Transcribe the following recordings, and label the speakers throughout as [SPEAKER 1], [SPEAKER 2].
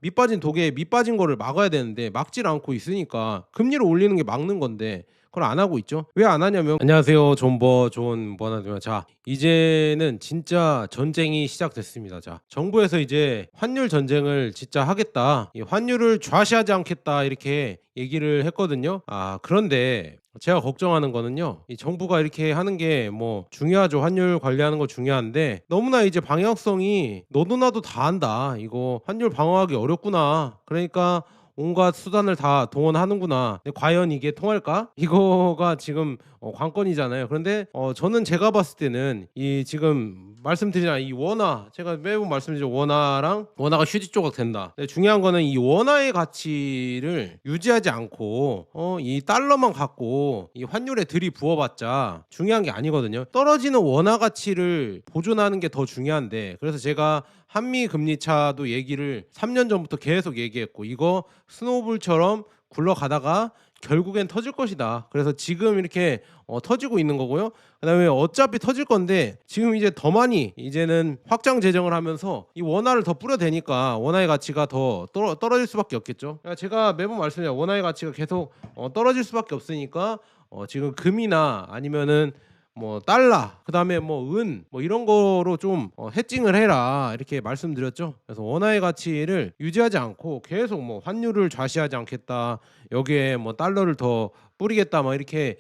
[SPEAKER 1] 밑 빠진 독에 밑 빠진 거를 막아야 되는데 막질 않고 있으니까 금리를 올리는 게 막는 건데 그걸 안 하고 있죠. 왜 안 하냐면 안녕하세요. 존 버나드입니다. 자, 이제는 진짜 전쟁이 시작됐습니다. 자, 정부에서 이제 환율 전쟁을 진짜 하겠다. 이 환율을 좌시하지 않겠다 이렇게 얘기를 했거든요. 그런데 제가 걱정하는 거는요. 이 정부가 이렇게 하는 게 뭐 중요하죠. 환율 관리하는 거 중요한데 너무나 이제 방향성이 너도 나도 다 안다. 이거 환율 방어하기 어렵구나. 그러니까 온갖 수단을 다 동원하는구나. 근데 과연 이게 통할까? 이거가 지금 관건이잖아요. 그런데 저는 제가 봤을 때는 이 지금 말씀드린 이 원화, 제가 매번 말씀드리죠. 원화가 휴지 조각 된다. 근데 중요한 거는 이 원화의 가치를 유지하지 않고 이 달러만 갖고 이 환율에 들이부어봤자 중요한 게 아니거든요. 떨어지는 원화 가치를 보존하는 게 더 중요한데, 그래서 제가 한미 금리 차도 얘기를 3년 전부터 계속 얘기했고, 이거 스노우볼처럼 굴러가다가 결국엔 터질 것이다. 그래서 지금 이렇게 터지고 있는 거고요. 그다음에 어차피 터질 건데 지금 이제 더 많이 이제는 확장 재정을 하면서 이 원화를 더 뿌려대니까 원화의 가치가 더 떨어질 수밖에 없겠죠. 그러니까 제가 매번 말씀드려요. 원화의 가치가 계속 떨어질 수밖에 없으니까 지금 금이나 아니면은 뭐 달러, 그다음에 뭐 은, 뭐 이런 거로 좀 해칭을 해라 이렇게 말씀드렸죠. 그래서 원화의 가치를 유지하지 않고 계속 뭐 환율을 좌시하지 않겠다, 여기에 뭐 달러를 더 뿌리겠다, 뭐 이렇게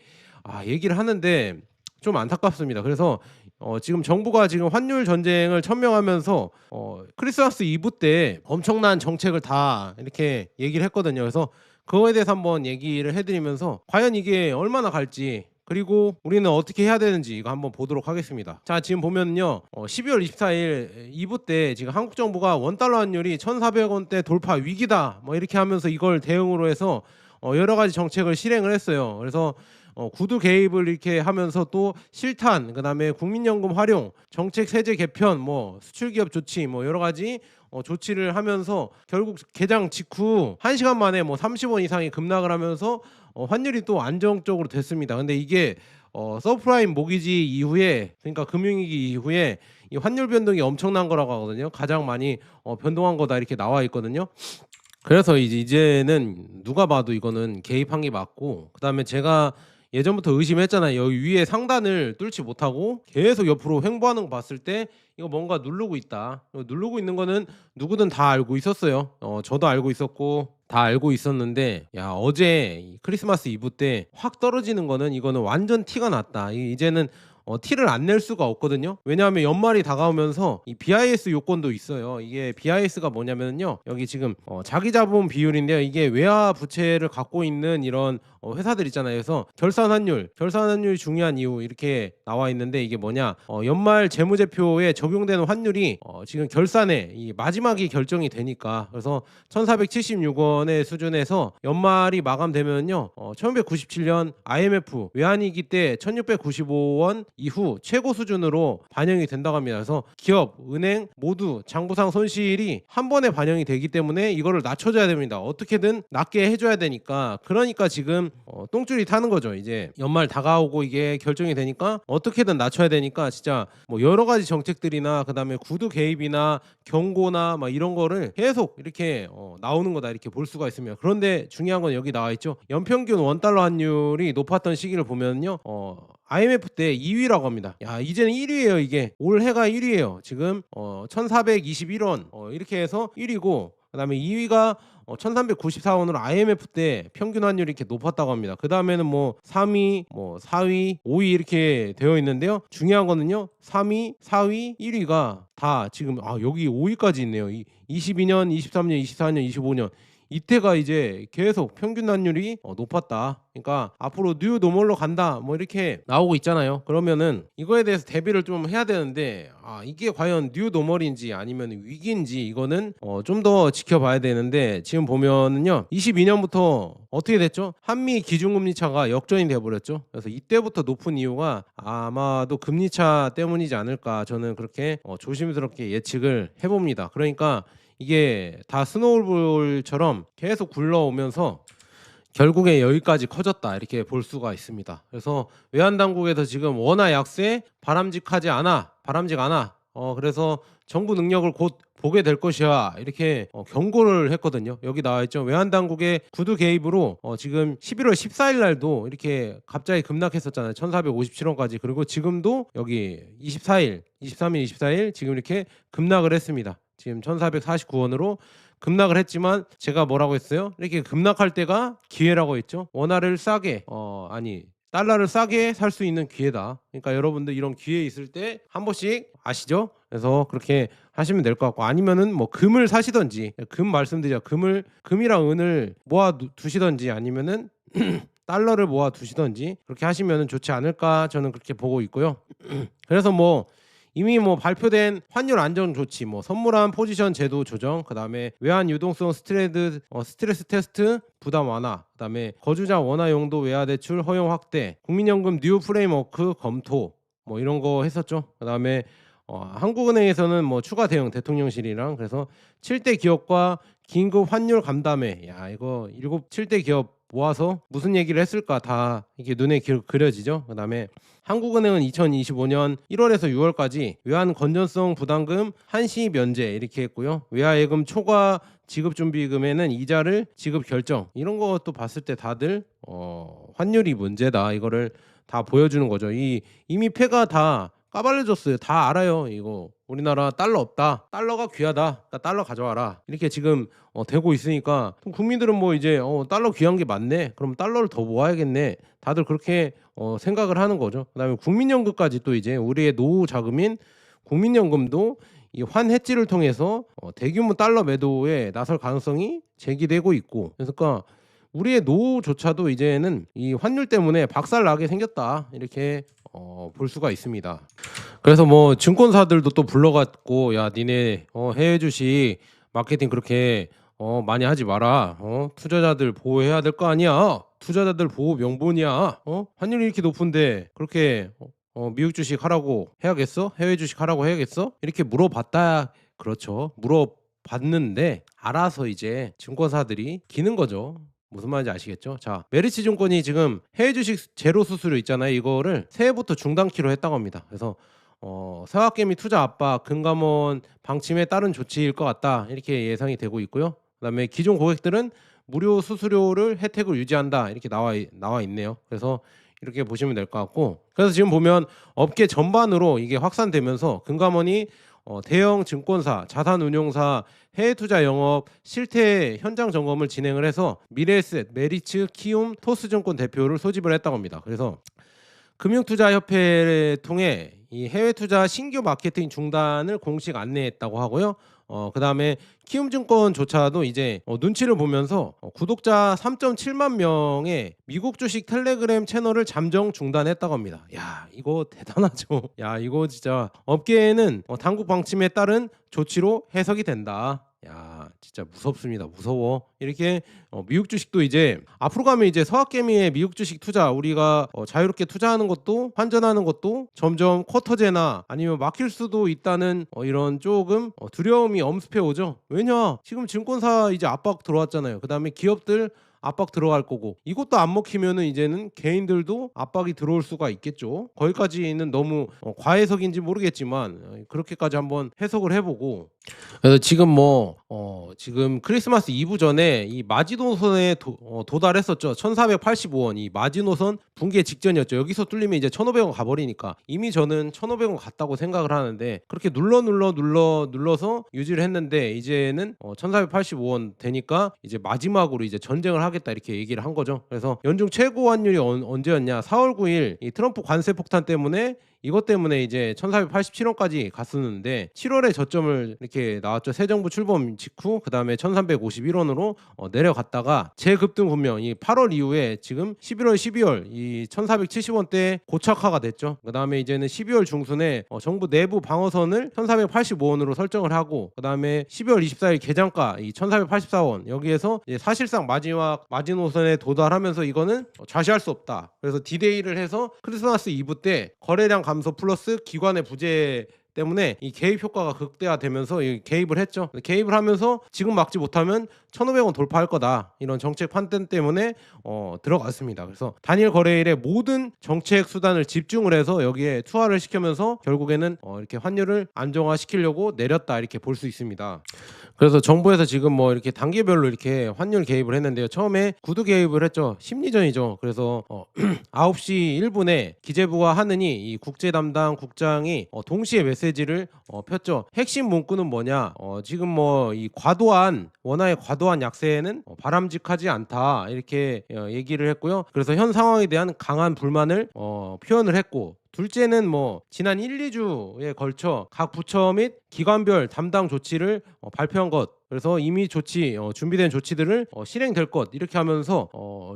[SPEAKER 1] 얘기를 하는데 좀 안타깝습니다. 그래서 지금 정부가 지금 환율 전쟁을 천명하면서 크리스마스 이브 때 엄청난 정책을 다 이렇게 얘기를 했거든요. 그래서 그거에 대해서 한번 얘기를 해드리면서 과연 이게 얼마나 갈지, 그리고 우리는 어떻게 해야 되는지 이거 한번 보도록 하겠습니다. 자, 지금 보면요, 12월 24일 이브 때 지금 한국 정부가 원달러 환율이 1,400원대 돌파 위기다 뭐 이렇게 하면서 이걸 대응으로 해서 여러 가지 정책을 실행을 했어요. 그래서 구두 개입을 이렇게 하면서 또 실탄, 그다음에 국민연금 활용, 정책 세제 개편, 뭐 수출기업 조치, 뭐 여러 가지 조치를 하면서 결국 개장 직후 1시간 만에 뭐 30원 이상이 급락을 하면서 환율이 또 안정적으로 됐습니다. 근데 이게 서프라임 모기지 이후에, 그러니까 금융위기 이후에 이 환율 변동이 엄청난 거라고 하거든요. 가장 많이 변동한 거다 이렇게 나와 있거든요. 그래서 이제는 누가 봐도 이거는 개입한 게 맞고, 그다음에 제가 예전부터 의심했잖아요. 여기 위에 상단을 뚫지 못하고 계속 옆으로 횡보하는 거 봤을 때 이거 뭔가 누르고 있다. 누르고 있는 거는 누구든 다 알고 있었어요. 저도 알고 있었고 다 알고 있었는데, 야, 어제 이 크리스마스 이브 때 확 떨어지는 거는 이거는 완전 티가 났다. 이제는 티를 안 낼 수가 없거든요. 왜냐하면 연말이 다가오면서 이 BIS 요건도 있어요. 이게 BIS가 뭐냐면요, 여기 지금 자기 자본 비율인데요. 이게 외화 부채를 갖고 있는 이런 회사들 있잖아요. 그래서 결산 환율이 중요한 이유 이렇게 나와 있는데, 이게 뭐냐, 연말 재무제표에 적용되는 환율이 지금 결산에 이 마지막이 결정이 되니까, 그래서 1,476원의 수준에서 연말이 마감되면요, 1997년 IMF 외환위기 때 1,695원 이후 최고 수준으로 반영이 된다고 합니다. 그래서 기업, 은행 모두 장부상 손실이 한 번에 반영이 되기 때문에 이거를 낮춰줘야 됩니다. 어떻게든 낮게 해줘야 되니까. 그러니까 지금 똥줄이 타는 거죠. 이제 연말 다가오고 이게 결정이 되니까 어떻게든 낮춰야 되니까 진짜 뭐 여러 가지 정책들이나 그다음에 구두 개입이나 경고나 막 이런 거를 계속 이렇게 나오는 거다 이렇게 볼 수가 있습니다. 그런데 중요한 건 여기 나와 있죠. 연평균 원달러 환율이 높았던 시기를 보면요, IMF 때 2위라고 합니다. 야, 이제는 1위예요. 이게 올해가 1위예요. 지금 1,421원 이렇게 해서 1위고, 그다음에 2위가 1,394원으로 IMF 때 평균 환율이 이렇게 높았다고 합니다. 그 다음에는 뭐 3위, 뭐 4위, 5위 이렇게 되어 있는데요. 중요한 거는요, 3위, 4위, 1위가 다 지금 여기 5위까지 있네요. 22년, 23년, 24년, 25년 이때가 이제 계속 평균 환율이 높았다. 그러니까 앞으로 뉴 노멀로 간다 뭐 이렇게 나오고 있잖아요. 그러면은 이거에 대해서 대비를 좀 해야 되는데, 이게 과연 뉴 노멀인지 아니면 위기인지 이거는 좀 더 지켜봐야 되는데, 지금 보면은요, 22년부터 어떻게 됐죠? 한미 기준금리 차가 역전이 돼버렸죠. 그래서 이때부터 높은 이유가 아마도 금리차 때문이지 않을까, 저는 그렇게 조심스럽게 예측을 해봅니다. 그러니까 이게 다 스노우볼처럼 계속 굴러오면서 결국에 여기까지 커졌다 이렇게 볼 수가 있습니다. 그래서 외환 당국에서 지금 원화 약세 바람직 않아. 그래서 정부 능력을 곧 보게 될 것이야 이렇게 경고를 했거든요. 여기 나와 있죠. 외환 당국의 구두 개입으로 지금 11월 14일 날도 이렇게 갑자기 급락했었잖아요. 1,457원까지. 그리고 지금도 여기 24일, 23일, 24일 지금 이렇게 급락을 했습니다. 지금 1,449원으로 급락을 했지만 제가 뭐라고 했어요? 이렇게 급락할 때가 기회라고 했죠. 원화를 싸게 달러를 싸게 살 수 있는 기회다. 그러니까 여러분들 이런 기회 있을 때 한 번씩 아시죠? 그래서 그렇게 하시면 될 것 같고, 아니면은 뭐 금을 사시던지, 금 말씀드려, 금이랑 은을 모아 두시던지, 아니면은 달러를 모아 두시던지 그렇게 하시면은 좋지 않을까 저는 그렇게 보고 있고요. 그래서 뭐 이미 뭐 발표된 환율 안정 조치, 뭐 선물한 포지션 제도 조정, 그다음에 외환 유동성 스트레스 테스트 부담 완화, 그다음에 거주자 원화 용도 외화 대출 허용 확대, 국민연금 뉴 프레임워크 검토, 뭐 이런 거 했었죠. 그다음에 한국은행에서는 뭐 추가 대응 대통령실이랑, 그래서 7대 기업과 긴급 환율 감담회, 야 이거 7대 기업 모아서 무슨 얘기를 했을까 다 이게 눈에 그려지죠. 그다음에 한국은행은 2025년 1월에서 6월까지 외환 건전성 부담금 한시 면제 이렇게 했고요. 외화예금 초과 지급준비금에는 이자를 지급 결정, 이런 것도 봤을 때 다들 환율이 문제다 이거를 다 보여주는 거죠. 이미 패가 다 까발려졌어요. 다 알아요. 이거 우리나라 달러 없다, 달러가 귀하다, 그러니까 달러 가져와라 이렇게 지금 되고 있으니까 국민들은 뭐 이제 달러 귀한 게 맞네, 그럼 달러를 더 모아야겠네, 다들 그렇게 생각을 하는 거죠. 그다음에 국민연금까지 또 이제 우리의 노후 자금인 국민연금도 이 환해지를 통해서 대규모 달러 매도에 나설 가능성이 제기되고 있고, 그러니까 우리의 노후조차도 이제는 이 환율 때문에 박살나게 생겼다 이렇게 볼 수가 있습니다. 그래서 뭐 증권사들도 또 불러갖고, 야 니네 해외 주식 마케팅 그렇게 많이 하지 마라. 투자자들 보호해야 될 거 아니야. 투자자들 보호 명분이야. 환율이 이렇게 높은데 그렇게 미국 주식 하라고 해야겠어? 해외 주식 하라고 해야겠어? 이렇게 물어봤다. 그렇죠. 물어봤는데 알아서 이제 증권사들이 기는 거죠. 무슨 말인지 아시겠죠? 자, 메리츠 증권이 지금 해외 주식 제로 수수료 있잖아요. 이거를 새해부터 중단키로 했다고 합니다. 그래서 서학개미 투자 압박, 금감원 방침에 따른 조치일 것 같다 이렇게 예상이 되고 있고요. 그다음에 기존 고객들은 무료 수수료를 혜택을 유지한다 이렇게 나와 있네요. 그래서 이렇게 보시면 될 것 같고, 그래서 지금 보면 업계 전반으로 이게 확산되면서 금감원이 대형 증권사, 자산운용사 해외 투자 영업 실태 현장 점검을 진행을 해서 미래에셋, 메리츠, 키움, 토스증권 대표를 소집을 했다고 합니다. 그래서 금융투자협회를 통해 이 해외 투자 신규 마케팅 중단을 공식 안내했다고 하고요. 그다음에 키움증권조차도 이제 눈치를 보면서 구독자 3.7만 명의 미국 주식 텔레그램 채널을 잠정 중단했다고 합니다. 야 이거 대단하죠. 야 이거 진짜 업계에는 당국 방침에 따른 조치로 해석이 된다. 야 진짜 무섭습니다. 무서워. 이렇게 미국 주식도 이제 앞으로 가면 이제 서학개미의 미국 주식 투자, 우리가 자유롭게 투자하는 것도 환전하는 것도 점점 쿼터제나 아니면 막힐 수도 있다는 이런 조금 두려움이 엄습해 오죠. 왜냐 지금 증권사 이제 압박 들어왔잖아요. 그 다음에 기업들 압박 들어갈 거고, 이것도 안 먹히면은 이제는 개인들도 압박이 들어올 수가 있겠죠. 거기까지는 너무 과해석인지 모르겠지만 그렇게까지 한번 해석을 해보고, 그래서 지금 지금 크리스마스 이브 전에 이 마지노선에 도달했었죠. 1,485원, 이 마지노선 붕괴 직전이었죠. 여기서 뚫리면 이제 1,500원 가버리니까 이미 저는 1,500원 갔다고 생각을 하는데, 그렇게 눌러서 유지를 했는데 이제는 1,485원 되니까 이제 마지막으로 이제 전쟁을 하겠다 이렇게 얘기를 한 거죠. 그래서 연중 최고 환율이 언제였냐? 4월 9일 이 트럼프 관세 폭탄 때문에, 이것 때문에 이제 1,487원까지 갔었는데 7월에 저점을 이렇게 나왔죠. 새 정부 출범 직후. 그다음에 1,351원으로 내려갔다가 재급등 분명 이 8월 이후에 지금 11월 12월 이 1,470원대 고착화가 됐죠. 그다음에 이제는 12월 중순에 정부 내부 방어선을 1,485원으로 설정을 하고, 그다음에 12월 24일 개장가 이 1,484원 여기에서 이제 사실상 마지막 마지노선에 도달하면서 이거는 좌시할 수 없다. 그래서 디데이를 해서 크리스마스 이브 때 거래량 감소 플러스 기관의 부재 때문에 이 개입 효과가 극대화되면서 이 개입을 했죠. 개입을 하면서 지금 막지 못하면 1,500원 돌파할 거다. 이런 정책 판단 때문에 들어갔습니다. 그래서 단일 거래일에 모든 정책 수단을 집중을 해서 여기에 투하를 시키면서 결국에는 이렇게 환율을 안정화시키려고 내렸다 이렇게 볼 수 있습니다. 그래서 정부에서 지금 뭐 이렇게 단계별로 이렇게 환율 개입을 했는데요. 처음에 구두 개입을 했죠. 심리전이죠. 그래서 9시 1분에 기재부가 하느니 이 국제 담당 국장이 동시에 메시지를 폈죠. 핵심 문구는 뭐냐? 지금 뭐 이 과도한 원화의 과도한 약세는 바람직하지 않다 이렇게 얘기를 했고요. 그래서 현 상황에 대한 강한 불만을 표현을 했고, 둘째는 뭐 지난 1, 2주에 걸쳐 각 부처 및 기관별 담당 조치를 발표한 것, 그래서 이미 준비된 조치들을 실행될 것 이렇게 하면서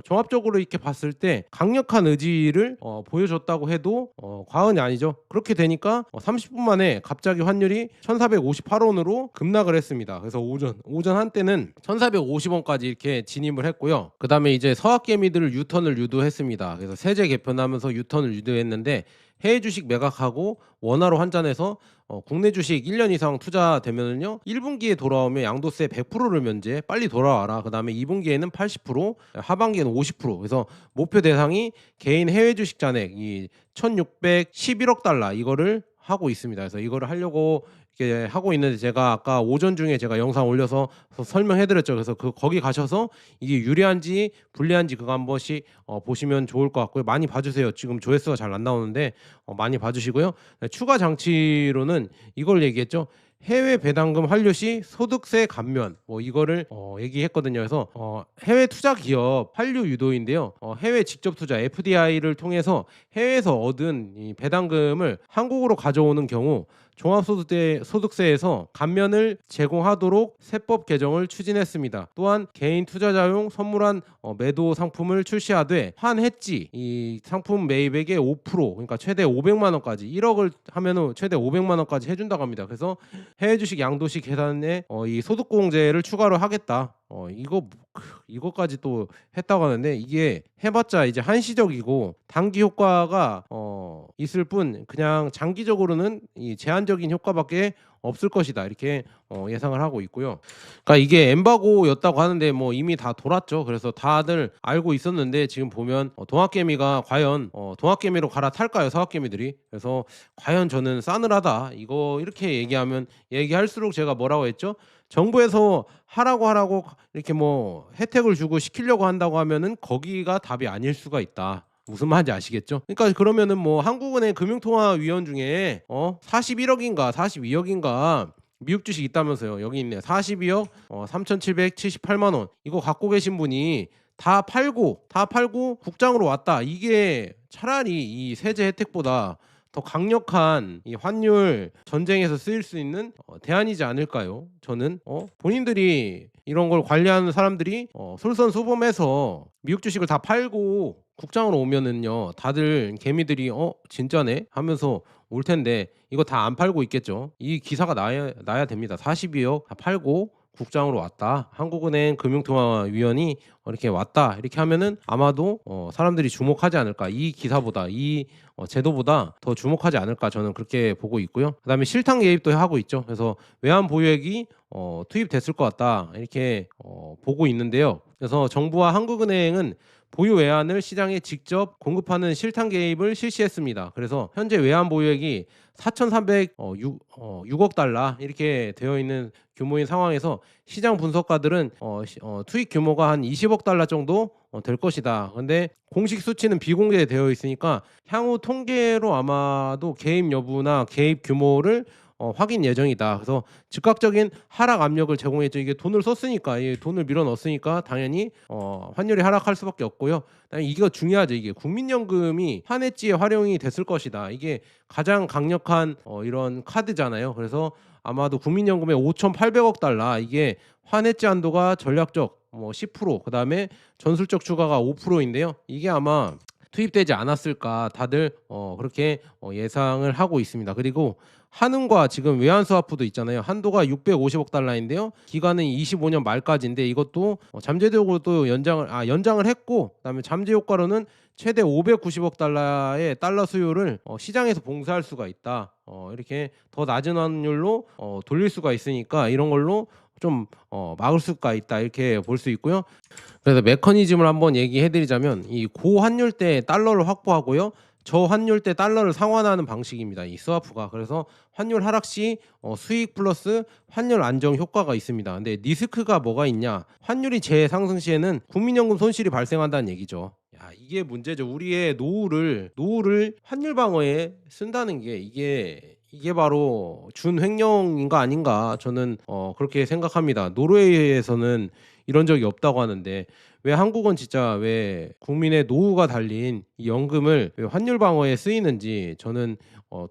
[SPEAKER 1] 종합적으로 이렇게 봤을 때 강력한 의지를 보여줬다고 해도 과언이 아니죠. 그렇게 되니까 30분 만에 갑자기 환율이 1,458원으로 급락을 했습니다. 그래서 오전 한때는 1,450원까지 이렇게 진입을 했고요. 그 다음에 이제 서학개미들을 유턴을 유도했습니다. 그래서 세제 개편하면서 유턴을 유도했는데, 해외 주식 매각하고 원화로 환전해서 국내 주식 1년 이상 투자되면은요 1분기에 돌아오면 양도세 100%를 면제, 빨리 돌아와라. 그 다음에 2분기에는 80%, 하반기에는 50%. 그래서 목표 대상이 개인 해외 주식 잔액 이 1,611억 달러 이거를 하고 있습니다. 그래서 이거를 하려고 이렇게 하고 있는데, 제가 아까 오전 중에 제가 영상 올려서 설명해드렸죠. 그래서 거기 가셔서 이게 유리한지 불리한지 그거 한 번씩 보시면 좋을 것 같고요. 많이 봐주세요. 지금 조회수가 잘 안 나오는데 많이 봐주시고요. 추가 장치로는 이걸 얘기했죠. 해외 배당금 환류 시 소득세 감면, 뭐 이거를 얘기했거든요. 그래서 해외 투자 기업 환류 유도인데요. 해외 직접 투자 FDI를 통해서 해외에서 얻은 이 배당금을 한국으로 가져오는 경우 종합소득세에서 감면을 제공하도록 세법 개정을 추진했습니다. 또한 개인 투자자용 선물한 매도 상품을 출시하되 환해지 이 상품 매입액의 5%, 그러니까 최대 500만 원까지, 1억을 하면은 최대 500만 원까지 해준다고 합니다. 그래서 해외 주식 양도시 계산에 이 소득공제를 추가로 하겠다. 이거까지 또 했다고 하는데, 이게 해봤자 이제 한시적이고 단기 효과가 있을 뿐 그냥 장기적으로는 이 제한적인 효과밖에 없을 것이다 이렇게 예상을 하고 있고요. 그러니까 이게 엠바고였다고 하는데 뭐 이미 다 돌았죠. 그래서 다들 알고 있었는데 지금 보면 동학개미가 과연 동학개미로 갈아탈까요, 서학개미들이? 그래서 과연 저는 싸늘하다 이거 이렇게 얘기할수록 제가 뭐라고 했죠? 정부에서 하라고 이렇게 뭐 혜택을 주고 시키려고 한다고 하면은 거기가 답이 아닐 수가 있다. 무슨 말인지 아시겠죠? 그러니까 그러면은 뭐 한국은행 금융통화위원 중에 41억인가 42억인가 미국 주식 있다면서요. 여기 있네. 42억 3,778만 원. 이거 갖고 계신 분이 다 팔고 국장으로 왔다. 이게 차라리 이 세제 혜택보다 더 강력한 이 환율 전쟁에서 쓰일 수 있는 대안이지 않을까요? 저는 본인들이 이런 걸 관리하는 사람들이 솔선수범해서 미국 주식을 다 팔고 국장으로 오면은요 다들 개미들이 진짜네 하면서 올 텐데, 이거 다 안 팔고 있겠죠. 이 기사가 나야 됩니다. 42억 다 팔고 국장으로 왔다. 한국은행 금융통화위원이 이렇게 왔다. 이렇게 하면은 아마도 사람들이 주목하지 않을까. 이 기사보다 이 제도보다 더 주목하지 않을까, 저는 그렇게 보고 있고요. 그다음에 실탄 개입도 하고 있죠. 그래서 외환 보유액이 투입됐을 것 같다 이렇게 보고 있는데요. 그래서 정부와 한국은행은 보유 외환을 시장에 직접 공급하는 실탄 개입을 실시했습니다. 그래서 현재 외환 보유액이 4,306억 달러 이렇게 되어 있는 규모인 상황에서 시장 분석가들은 투입 규모가 한 20억 달러 정도 될 것이다. 근데 공식 수치는 비공개되어 있으니까 향후 통계로 아마도 개입 여부나 개입 규모를 확인 예정이다. 그래서 즉각적인 하락 압력을 제공했죠. 이게 돈을 썼으니까, 이 돈을 밀어 넣었으니까 당연히 환율이 하락할 수밖에 없고요. 이거 중요하죠. 이게 국민연금이 환해지에 활용이 됐을 것이다. 이게 가장 강력한 이런 카드잖아요. 그래서 아마도 국민연금의 5,800억 달러, 이게 환해지 한도가 전략적 10%, 그다음에 전술적 추가가 5%인데요. 이게 아마 투입되지 않았을까 다들 그렇게 예상을 하고 있습니다. 그리고 한은과 지금 외환스와프도 있잖아요. 한도가 650억 달러인데요. 기간은 25년 말까지인데 이것도 잠재적으로 또 연장을 했고, 그다음에 잠재 효과로는 최대 590억 달러의 달러 수요를 시장에서 봉쇄할 수가 있다. 이렇게 더 낮은 환율로 돌릴 수가 있으니까 이런 걸로 좀 막을 수가 있다, 이렇게 볼 수 있고요. 그래서 메커니즘을 한번 얘기해 드리자면, 이 고환율 때 달러를 확보하고요, 저환율 때 달러를 상환하는 방식입니다, 이 스와프가. 그래서 환율 하락 시 수익 플러스 환율 안정 효과가 있습니다. 근데 리스크가 뭐가 있냐? 환율이 재상승 시에는 국민연금 손실이 발생한다는 얘기죠. 야, 이게 문제죠. 우리의 노후를 환율 방어에 쓴다는 게, 이게 바로 준횡령인가 아닌가, 저는 그렇게 생각합니다. 노르웨이에서는 이런 적이 없다고 하는데, 왜 한국은 진짜 왜 국민의 노후가 달린 이 연금을 왜 환율 방어에 쓰이는지 저는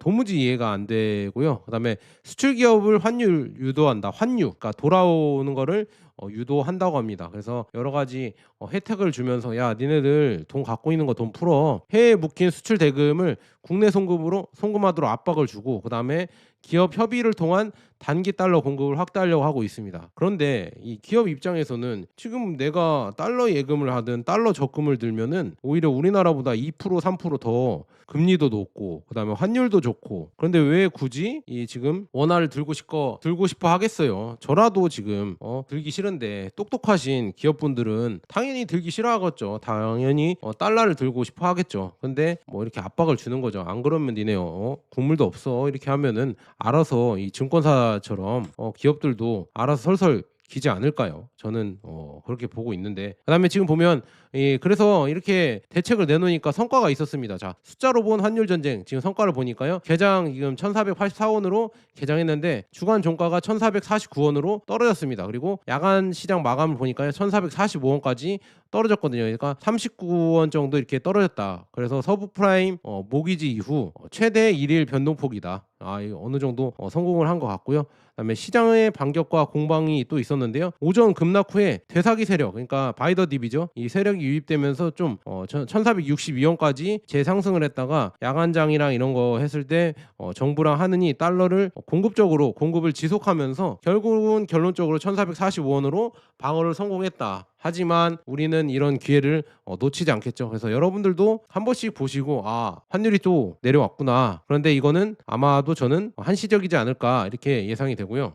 [SPEAKER 1] 도무지 이해가 안 되고요. 그다음에 수출 기업을 환율 유도한다. 그러니까 돌아오는 거를 유도한다고 합니다. 그래서 여러 가지 혜택을 주면서, 야, 니네들 돈 갖고 있는 거 돈 풀어. 해외에 묶인 수출 대금을 국내 송금하도록 압박을 주고, 그다음에 기업 협의를 통한 단기 달러 공급을 확대하려고 하고 있습니다. 그런데 이 기업 입장에서는 지금 내가 달러 예금을 하든 달러 적금을 들면은 오히려 우리나라보다 2% 3%더 금리도 높고, 그다음에 환율도 좋고, 그런데 왜 굳이 이 지금 원화를 들고 싶어 하겠어요? 저라도 지금 들기 싫은데, 똑똑하신 기업분들은 당연히 들기 싫어하겠죠. 당연히 달러를 들고 싶어 하겠죠. 근데 뭐 이렇게 압박을 주는 거죠. 안 그러면 니네 국물도 없어, 이렇게 하면은 알아서 이 증권사처럼 기업들도 알아서 설설 기지 않을까요? 저는 그렇게 보고 있는데, 그다음에 지금 보면 그래서 이렇게 대책을 내놓으니까 성과가 있었습니다. 자, 숫자로 본 환율 전쟁, 지금 성과를 보니까요, 개장 지금 1,484원으로 개장했는데 주간 종가가 1,449원으로 떨어졌습니다. 그리고 야간 시장 마감을 보니까요, 1,445원까지 떨어졌거든요. 그러니까 39원 정도 이렇게 떨어졌다. 그래서 서부 프라임 모기지 이후 최대 일일 변동폭이다. 이거 어느 정도 성공을 한 것 같고요. 그다음에 시장의 반격과 공방이 또 있었는데요. 오전 급락 후에 되사기 세력, 그러니까 바이더 딥이죠. 이 세력이 유입되면서 좀 1,462원까지 재상승을 했다가 야간장이랑 이런 거 했을 때 정부랑 하느니 달러를 공급을 지속하면서 결국은 결론적으로 1,445원으로 방어를 성공했다. 하지만 우리는 이런 기회를 놓치지 않겠죠. 그래서 여러분들도 한 번씩 보시고, 환율이 또 내려왔구나. 그런데 이거는 아마도 저는 한시적이지 않을까, 이렇게 예상이 되고요.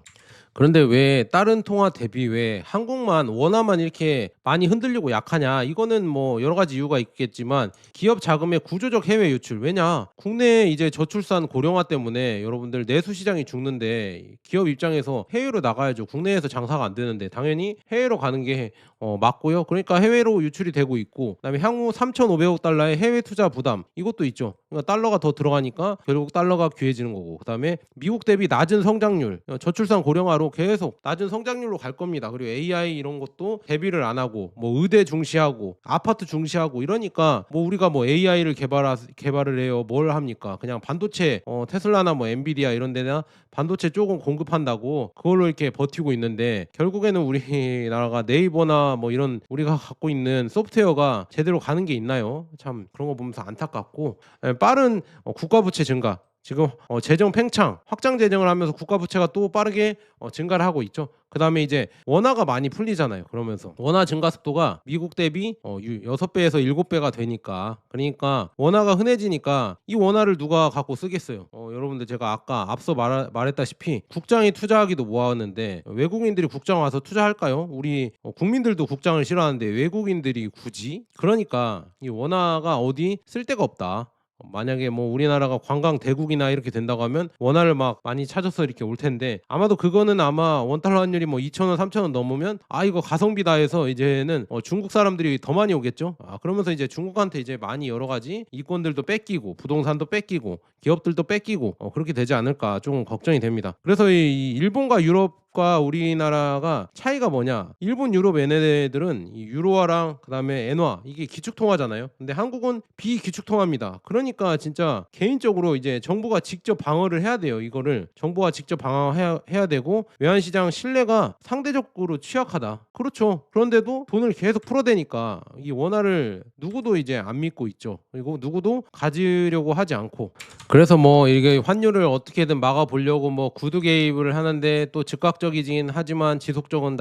[SPEAKER 1] 그런데 왜 다른 통화 대비 왜 한국만 원화만 이렇게 많이 흔들리고 약하냐? 이거는 뭐 여러 가지 이유가 있겠지만, 기업 자금의 구조적 해외 유출. 왜냐? 국내 이제 저출산 고령화 때문에 여러분들 내수 시장이 죽는데, 기업 입장에서 해외로 나가야죠. 국내에서 장사가 안 되는데 당연히 해외로 가는 게 맞고요. 그러니까 해외로 유출이 되고 있고, 그다음에 향후 3,500억 달러의 해외 투자 부담, 이것도 있죠. 그러니까 달러가 더 들어가니까 결국 달러가 귀해지는 거고, 그다음에 미국 대비 낮은 성장률, 저출산 고령화로 계속 낮은 성장률로 갈 겁니다. 그리고 AI 이런 것도 대비를 안 하고, 뭐 의대 중시하고 아파트 중시하고 이러니까, 뭐 우리가 뭐 AI를 개발을 해요, 뭘 합니까? 그냥 반도체 테슬라나 뭐 엔비디아 이런 데나 반도체 조금 공급한다고 그걸로 이렇게 버티고 있는데, 결국에는 우리나라가 네이버나 뭐 이런 우리가 갖고 있는 소프트웨어가 제대로 가는 게 있나요? 참 그런 거 보면서 안타깝고, 빠른 국가 부채 증가, 지금 재정 팽창, 확장 재정을 하면서 국가 부채가 또 빠르게 증가를 하고 있죠. 그다음에 이제 원화가 많이 풀리잖아요. 그러면서 원화 증가 속도가 미국 대비 6배에서 7배가 되니까, 그러니까 원화가 흔해지니까 이 원화를 누가 갖고 쓰겠어요. 여러분들, 제가 아까 앞서 말했다시피 국장이 투자하기도 뭐하는데 외국인들이 국장 와서 투자할까요? 우리 국민들도 국장을 싫어하는데 외국인들이 굳이? 그러니까 이 원화가 어디 쓸 데가 없다. 만약에 뭐 우리나라가 관광 대국이나 이렇게 된다고 하면 원화를 막 많이 찾아서 이렇게 올 텐데, 아마도 그거는 아마 원달러 환율이 뭐 2,000원 3,000원 넘으면 이거 가성비다 해서 이제는 중국 사람들이 더 많이 오겠죠. 그러면서 이제 중국한테 이제 많이 여러 가지 이권들도 뺏기고 부동산도 뺏기고 기업들도 뺏기고 그렇게 되지 않을까, 조금 걱정이 됩니다. 그래서 이 일본과 유럽 미국과 우리나라가 차이가 뭐냐? 일본, 유럽 얘네들은 이 유로화랑 그다음에 엔화 이게 기축통화잖아요. 근데 한국은 비기축통화입니다. 그러니까 진짜 개인적으로 이제 정부가 직접 방어를 해야 돼요. 이거를 정부가 직접 방어해야 되고 외환시장 신뢰가 상대적으로 취약하다. 그렇죠. 그런데도 돈을 계속 풀어대니까 이 원화를 누구도 이제 안 믿고 있죠. 그리고 누구도 가지려고 하지 않고 그래서 뭐 이게 환율을 어떻게든 막아보려고 뭐 구두 개입을 하는데 또 즉각적이긴 하지만 지속성은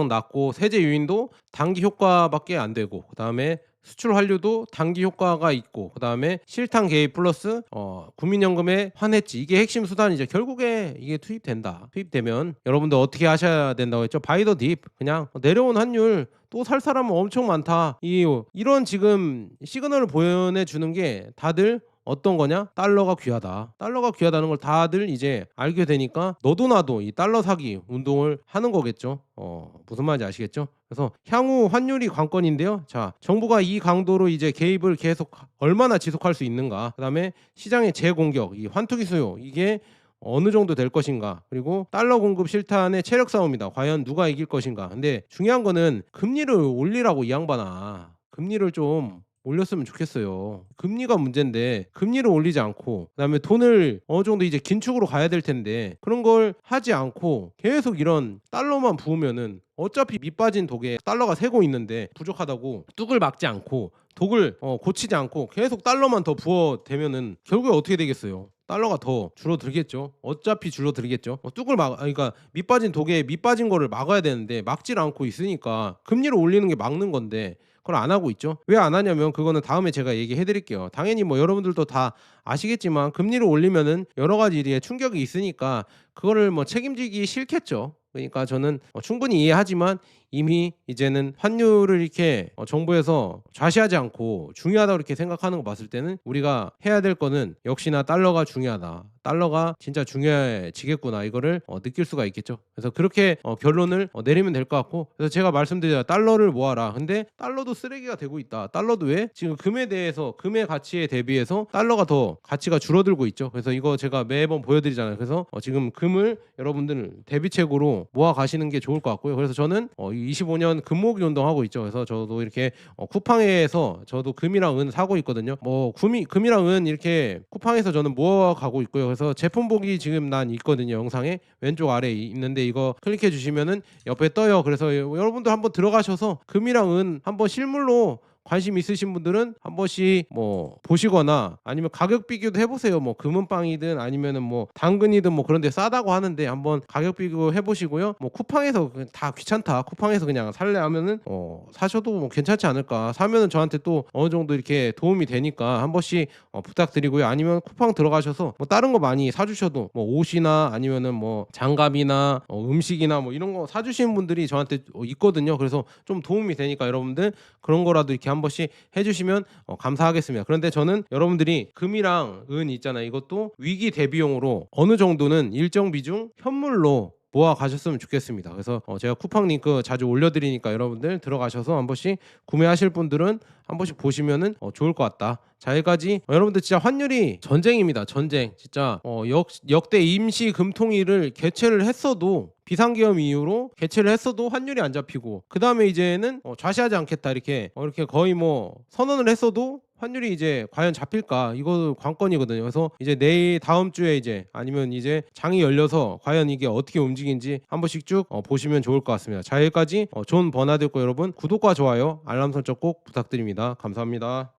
[SPEAKER 1] 낮고 세제 유인도 단기 효과밖에 안 되고 그다음에 수출 환류도 단기 효과가 있고 그다음에 실탄 개입 플러스 국민연금의 환해지 이게 핵심 수단이죠. 결국에 이게 투입된다. 투입되면 여러분들 어떻게 하셔야 된다고 했죠? 바이 더 딥. 그냥 내려온 환율 또 살 사람은 엄청 많다. 이런 지금 시그널을 보여주는 게 다들 어떤 거냐? 달러가 귀하다. 달러가 귀하다는 걸 다들 이제 알게 되니까 너도 나도 이 달러 사기 운동을 하는 거겠죠. 무슨 말인지 아시겠죠? 그래서 향후 환율이 관건인데요. 자, 정부가 이 강도로 이제 개입을 계속 얼마나 지속할 수 있는가? 그다음에 시장의 재공격, 이 환투기 수요 이게 어느 정도 될 것인가? 그리고 달러 공급 실탄의 체력 싸움이다. 과연 누가 이길 것인가? 근데 중요한 거는 금리를 올리라고 이 양반아. 금리를 좀 올렸으면 좋겠어요. 금리가 문제인데 금리를 올리지 않고 그다음에 돈을 어느 정도 이제 긴축으로 가야 될 텐데 그런 걸 하지 않고 계속 이런 달러만 부으면은 어차피 밑빠진 독에 달러가 새고 있는데 부족하다고 뚝을 막지 않고 독을 고치지 않고 계속 달러만 더 부어대면은 결국에 어떻게 되겠어요? 달러가 더 줄어들겠죠. 어차피 줄어들겠죠. 그러니까 밑빠진 독에 밑빠진 거를 막아야 되는데 막질 않고 있으니까 금리를 올리는 게 막는 건데 그걸 안 하고 있죠. 왜 안 하냐면 그거는 다음에 제가 얘기해 드릴게요. 당연히 뭐 여러분들도 다 아시겠지만 금리를 올리면은 여러 가지 일에 충격이 있으니까 그거를 뭐 책임지기 싫겠죠. 그러니까 저는 충분히 이해하지만 이미 이제는 환율을 이렇게 정부에서 좌시하지 않고 중요하다고 이렇게 생각하는 거 봤을 때는 우리가 해야 될 거는 역시나 달러가 중요하다. 달러가 진짜 중요해지겠구나 이거를 느낄 수가 있겠죠. 그래서 그렇게 결론을 내리면 될 것 같고 그래서 제가 말씀드려 달러를 모아라. 근데 달러도 쓰레기가 되고 있다. 달러도 왜? 지금 금의 가치에 대비해서 달러가 더 가치가 줄어들고 있죠. 그래서 이거 제가 매번 보여드리잖아요. 그래서 지금 금을 여러분들 대비책으로 모아 가시는 게 좋을 것 같고요. 그래서 저는 25년 금모기 운동하고 있죠. 그래서 저도 이렇게 쿠팡에서 저도 금이랑 은 사고 있거든요. 뭐 금이랑 은 이렇게 쿠팡에서 저는 모아 가고 있고요. 그래서 제품복이 지금 난 있거든요. 영상에 왼쪽 아래에 있는데 이거 클릭해 주시면은 옆에 떠요. 그래서 여러분들 한번 들어가셔서 금이랑 은 한번 실물로 관심 있으신 분들은 한 번씩 뭐 보시거나 아니면 가격 비교도 해보세요. 뭐 금은방이든 아니면은 뭐 당근이든 뭐 그런데 싸다고 하는데 한번 가격 비교 해보시고요. 뭐 쿠팡에서 다 귀찮다. 쿠팡에서 그냥 살래 하면은 사셔도 뭐 괜찮지 않을까. 사면은 저한테 또 어느 정도 이렇게 도움이 되니까 한 번씩 부탁드리고요. 아니면 쿠팡 들어가셔서 뭐 다른 거 많이 사주셔도 뭐 옷이나 아니면은 뭐 장갑이나 음식이나 뭐 이런 거 사주시는 분들이 저한테 있거든요. 그래서 좀 도움이 되니까 여러분들 그런 거라도 이렇게 한 번씩 해주시면 감사하겠습니다. 그런데 저는 여러분들이 금이랑 은 있잖아요. 이것도 위기 대비용으로 어느 정도는 일정 비중 현물로 모아 가셨으면 좋겠습니다. 그래서 제가 쿠팡 링크 자주 올려드리니까 여러분들 들어가셔서 한 번씩 구매하실 분들은 한 번씩 보시면은 좋을 것 같다. 자, 여기까지 여러분들 진짜 환율이 전쟁입니다. 전쟁. 진짜 역대 임시 금통위를 개최를 했어도 비상계엄 이후로 개최를 했어도 환율이 안 잡히고 그 다음에 이제는 좌시하지 않겠다 이렇게 거의 뭐 선언을 했어도 환율이 이제 과연 잡힐까 이거 관건이거든요. 그래서 이제 내일 다음 주에 이제 아니면 이제 장이 열려서 과연 이게 어떻게 움직이는지 한 번씩 쭉 보시면 좋을 것 같습니다. 자, 여기까지 존 버나드였고 여러분 구독과 좋아요 알람 설정 꼭 부탁드립니다. 감사합니다.